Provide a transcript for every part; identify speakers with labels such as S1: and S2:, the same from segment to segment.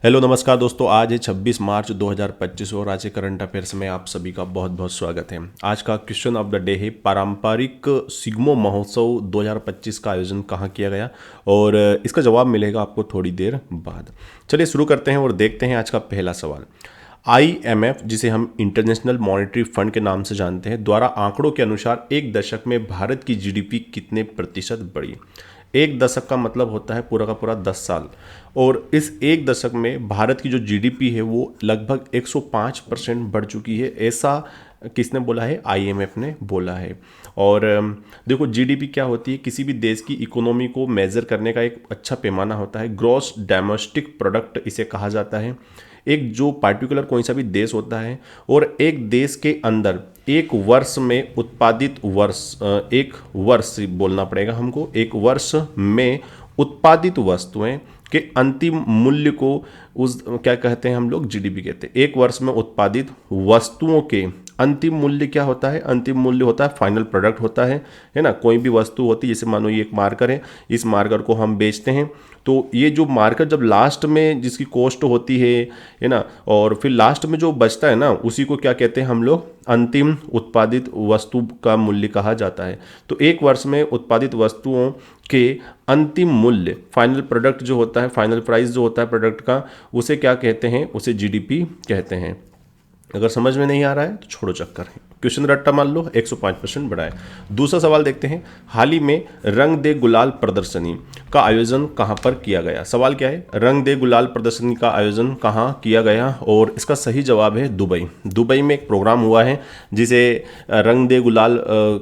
S1: Hello नमस्कार दोस्तों। आज है 26 मार्च 2025 और आज के करंट अफेयर्स में आप सभी का बहुत बहुत स्वागत है। आज का क्वेश्चन ऑफ द डे है पारंपरिक सिग्मो महोत्सव 2025 का आयोजन कहाँ किया गया, और इसका जवाब मिलेगा आपको थोड़ी देर बाद। चलिए शुरू करते हैं और देखते हैं आज का पहला सवाल। IMF, जिसे हम इंटरनेशनल मॉनेटरी फंड के नाम से जानते हैं, द्वारा आंकड़ों के अनुसार एक दशक में भारत की GDP कितने प्रतिशत बढ़ी। एक दशक का मतलब होता है पूरा का पूरा 10 साल, और इस एक दशक में भारत की जो GDP है वो लगभग 105% बढ़ चुकी है। ऐसा किसने बोला है? IMF ने बोला है। और देखो GDP क्या होती है? किसी भी देश की इकोनॉमी को मेजर करने का एक अच्छा पैमाना होता है। ग्रॉस डोमेस्टिक प्रोडक्ट इसे कहा जाता है। एक जो पार्टिकुलर कोई सा भी देश होता है और एक देश के अंदर एक वर्ष में उत्पादित एक वर्ष बोलना पड़ेगा हमको, एक वर्ष में उत्पादित वस्तुएं के अंतिम मूल्य को उस क्या कहते हैं हम लोग? GDP कहते हैं। एक वर्ष में उत्पादित वस्तुओं के अंतिम मूल्य क्या होता है? अंतिम मूल्य होता है फाइनल प्रोडक्ट होता है ना। कोई भी वस्तु होती है, जैसे मानो ये एक मार्कर है, इस मार्कर को हम बेचते हैं, तो ये जो मार्कर जब लास्ट में जिसकी कॉस्ट होती है ना, और फिर लास्ट में जो बचता है ना, उसी को क्या कहते हैं हम लोग? अंतिम उत्पादित वस्तु का मूल्य कहा जाता है। तो एक वर्ष में उत्पादित वस्तुओं के अंतिम मूल्य, फाइनल प्रोडक्ट जो होता है, फाइनल प्राइस जो होता है प्रोडक्ट का, उसे क्या कहते हैं? उसे GDP कहते हैं। अगर समझ में नहीं आ रहा है तो छोड़ो चक्कर है, क्वेश्चन रट्टा मान लो, 105% बढ़ाए। दूसरा सवाल देखते हैं। हाल ही में रंग दे गुलाल प्रदर्शनी का आयोजन कहाँ पर किया गया? सवाल क्या है? रंग दे गुलाल प्रदर्शनी का आयोजन कहाँ किया गया, और इसका सही जवाब है दुबई। दुबई में एक प्रोग्राम हुआ है जिसे रंग दे गुलाल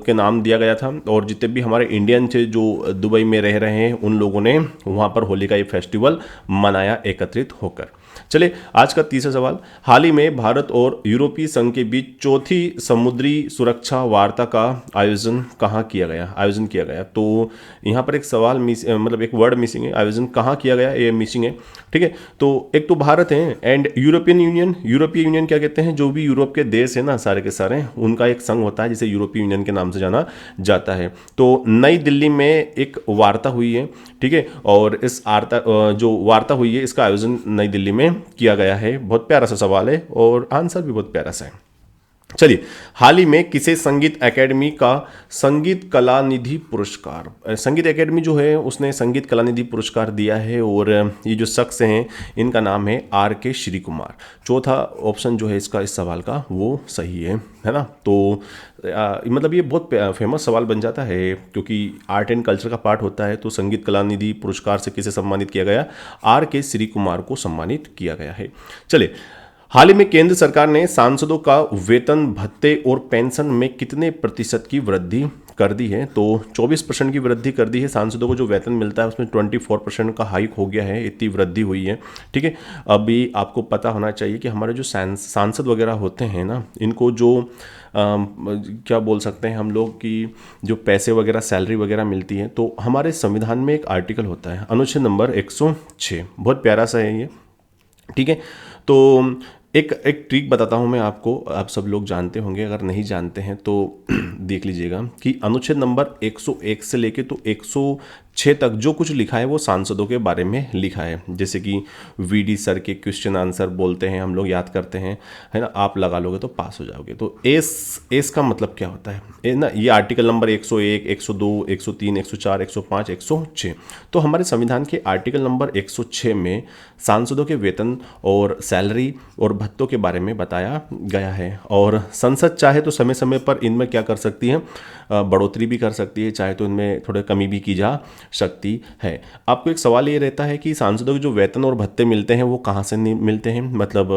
S1: के नाम दिया गया था, और जितने भी हमारे इंडियन थे जो दुबई में रह रहे हैं, उन लोगों ने वहाँ पर होली का ये फेस्टिवल मनाया एकत्रित होकर। चलिए आज का तीसरा सवाल। हाल ही में भारत और यूरोपीय संघ के बीच चौथी समुद्री सुरक्षा वार्ता का आयोजन कहाँ किया गया? तो यहाँ पर एक सवाल मतलब एक वर्ड मिसिंग है। आयोजन कहाँ किया गया ये मिसिंग है, ठीक है। तो एक तो भारत है एंड यूरोपियन यूनियन क्या कहते हैं? जो भी यूरोप के देश है ना, सारे के सारे, उनका एक संघ होता है जिसे यूरोपीय यूनियन के नाम से जाना जाता है। तो नई दिल्ली में एक वार्ता हुई है, ठीक है, और इस जो वार्ता हुई है इसका आयोजन नई दिल्ली में किया गया है। बहुत प्यारा सा सवाल है और आंसर भी बहुत प्यारा सा है। चलिए, हाल ही में किसे संगीत एकेडमी का संगीत कला निधि पुरस्कार, संगीत एकेडमी जो है उसने संगीत कला निधि पुरस्कार दिया है, और ये जो शख्स हैं इनका नाम है RK श्री कुमार। चौथा ऑप्शन जो है इसका इस सवाल का वो सही है ना। तो मतलब ये बहुत फेमस सवाल बन जाता है, क्योंकि आर्ट एंड कल्चर का पार्ट होता है। तो संगीत कला निधि पुरस्कार से किसे सम्मानित किया गया? RK श्री कुमार को सम्मानित किया गया है। चलिए, हाल ही में केंद्र सरकार ने सांसदों का वेतन, भत्ते और पेंशन में कितने प्रतिशत की वृद्धि कर दी है? तो 24% की वृद्धि कर दी है। सांसदों को जो वेतन मिलता है उसमें 24% का हाइक हो गया है, इतनी वृद्धि हुई है, ठीक है। अभी आपको पता होना चाहिए कि हमारे जो सांसद वगैरह होते हैं ना, इनको जो क्या बोल सकते हैं हम लोग कि जो पैसे वगैरह, सैलरी वगैरह मिलती है, तो हमारे संविधान में एक आर्टिकल होता है, अनुच्छेद नंबर 106, बहुत प्यारा सा है ये, ठीक है। तो एक ट्रिक बताता हूँ मैं आपको, आप सब लोग जानते होंगे, अगर नहीं जानते हैं तो देख लीजिएगा कि अनुच्छेद नंबर 101 से लेके तो 106 तक जो कुछ लिखा है वो सांसदों के बारे में लिखा है। जैसे कि VD सर के क्वेश्चन आंसर बोलते हैं हम लोग, याद करते हैं, है ना, आप लगा लोगे तो पास हो जाओगे। तो एस का मतलब क्या होता है ना, ये आर्टिकल नंबर 101, 102, 103, 104, 105, 106। तो हमारे संविधान के आर्टिकल नंबर 106 में सांसदों के वेतन और सैलरी और भत्तों के बारे में बताया गया है, और संसद चाहे तो समय समय पर इनमें क्या कर सकती है? बढ़ोतरी भी कर सकती है, चाहे तो इनमें थोड़ा कमी भी की जा सकती है। आपको एक सवाल ये रहता है कि सांसदों के जो वेतन और भत्ते मिलते हैं वो कहाँ से मिलते हैं, मतलब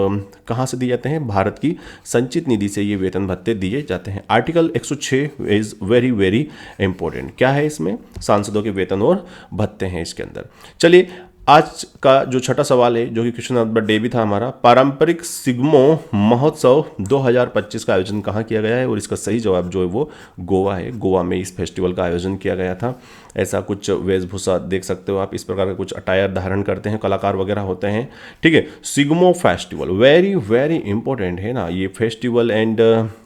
S1: कहाँ से दिए जाते हैं? भारत की संचित निधि से ये वेतन भत्ते दिए जाते हैं। Article 106 is very very important. क्या है इसमें? सांसदों के वेतन और भत्ते हैं इसके अंदर। चलिए, आज का जो छठा सवाल है, जो कि क्वेश्चन ऑफ द डे भी था हमारा, पारंपरिक सिग्मो महोत्सव 2025 का आयोजन कहाँ किया गया है? और इसका सही जवाब जो है वो गोवा है। गोवा में इस फेस्टिवल का आयोजन किया गया था, ऐसा कुछ वेशभूषा देख सकते हो आप, इस प्रकार का कुछ अटायर धारण करते हैं, कलाकार वगैरह होते हैं। ठीक है, Shigmo festival very very important है ना ये फेस्टिवल, एंड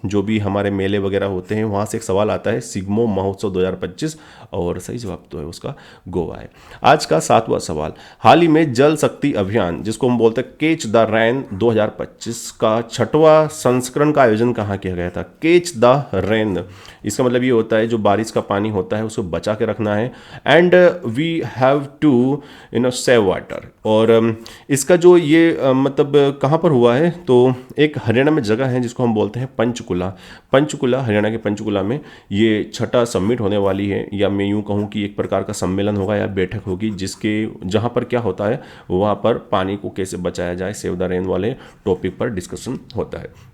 S1: जो भी हमारे मेले वगैरह होते हैं वहाँ से एक सवाल आता है सिग्मो महोत्सव 2025, और सही जवाब तो है उसका गोवा है। आज का 7वां सवाल, हाल ही में जल शक्ति अभियान जिसको हम बोलते हैं कैच द रेन 2025 का 6वां संस्करण का आयोजन कहाँ किया गया था? कैच द रेन, इसका मतलब ये होता है जो बारिश का पानी होता है उसको बचा के रखना है, and we have to save water. और इसका जो ये मतलब कहाँ पर हुआ है, तो एक हरियाणा में जगह है जिसको हम बोलते हैं पंचकुला। पंचकुला, हरियाणा के पंचकुला में ये 6ठा समिट होने वाली है, या मैं यूँ कहूँ कि एक प्रकार का सम्मेलन होगा या बैठक होगी, जिसके जहाँ पर क्या होता है वहाँ पर पानी को कैसे बचाया जाए, सेव द रेन वाले टॉपिक पर डिस्कशन होता है।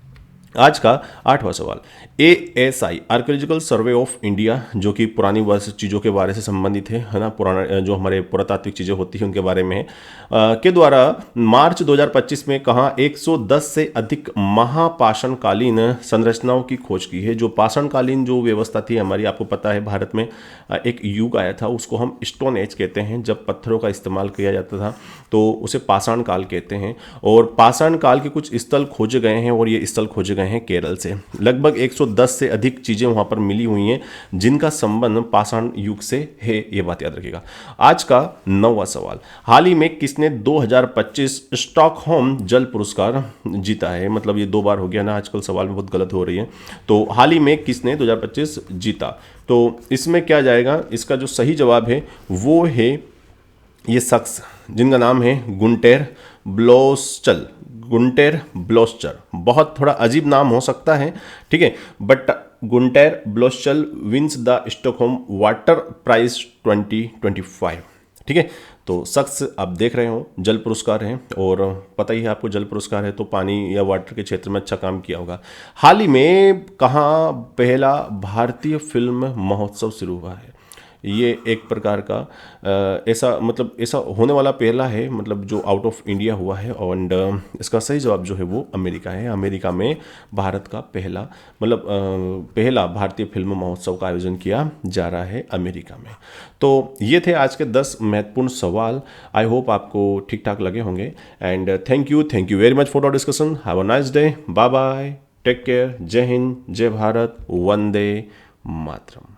S1: आज का 8वां सवाल, ASI archaeological survey of India, जो कि पुरानी चीज़ों के बारे से संबंधित है ना, पुराना जो हमारे पुरातात्विक चीज़ें होती हैं उनके बारे में है, के द्वारा मार्च 2025 में कहाँ 110 से अधिक महापाषाणकालीन संरचनाओं की खोज की है। जो पाषाणकालीन जो व्यवस्था थी हमारी, आपको पता है भारत में एक युग आया था, उसको हम स्टोन एज कहते हैं, जब पत्थरों का इस्तेमाल किया जाता था तो उसे पाषाण काल कहते हैं। और पाषाण काल के कुछ स्थल खोजे गए हैं, और ये स्थल खोजे गए हैं केरल से। लगभग 110 से अधिक चीज़ें वहाँ पर मिली हुई हैं जिनका संबंध पाषाण युग से है, ये बात याद रखिएगा। आज का 9वां सवाल, हाल ही में किसने 2025 स्टॉकहोम जल पुरस्कार जीता है? मतलब ये 2 बार हो गया ना, आजकल सवाल में बहुत गलत हो रही है। तो हाल ही में किसने 2025 जीता, तो इसमें क्या जाएगा, इसका जो सही जवाब है वो है ये शख्स जिनका नाम है गुंटेर ब्लोस्चल। गुंटेर ब्लोस्चर, बहुत थोड़ा अजीब नाम हो सकता है, ठीक है, but Günter Blöschl wins the Stockholm water prize 2025। ठीक है, तो शख्स आप देख रहे हो जल पुरस्कार है, और पता ही है आपको जल पुरस्कार है तो पानी या वाटर के क्षेत्र में अच्छा काम किया होगा। हाल ही में कहाँ पहला भारतीय फिल्म महोत्सव शुरू हुआ है? ये एक प्रकार का ऐसा होने वाला पहला है, मतलब जो आउट ऑफ इंडिया हुआ है, और इसका सही जवाब जो है वो अमेरिका है। अमेरिका में भारत का पहला भारतीय फिल्म महोत्सव का आयोजन किया जा रहा है अमेरिका में। तो ये थे आज के 10 महत्वपूर्ण सवाल। आई होप आपको ठीक ठाक लगे होंगे, and thank you very much for the discussion. Have a nice day, bye bye, take care, जय हिंद, जय भारत, वंदे मातरम।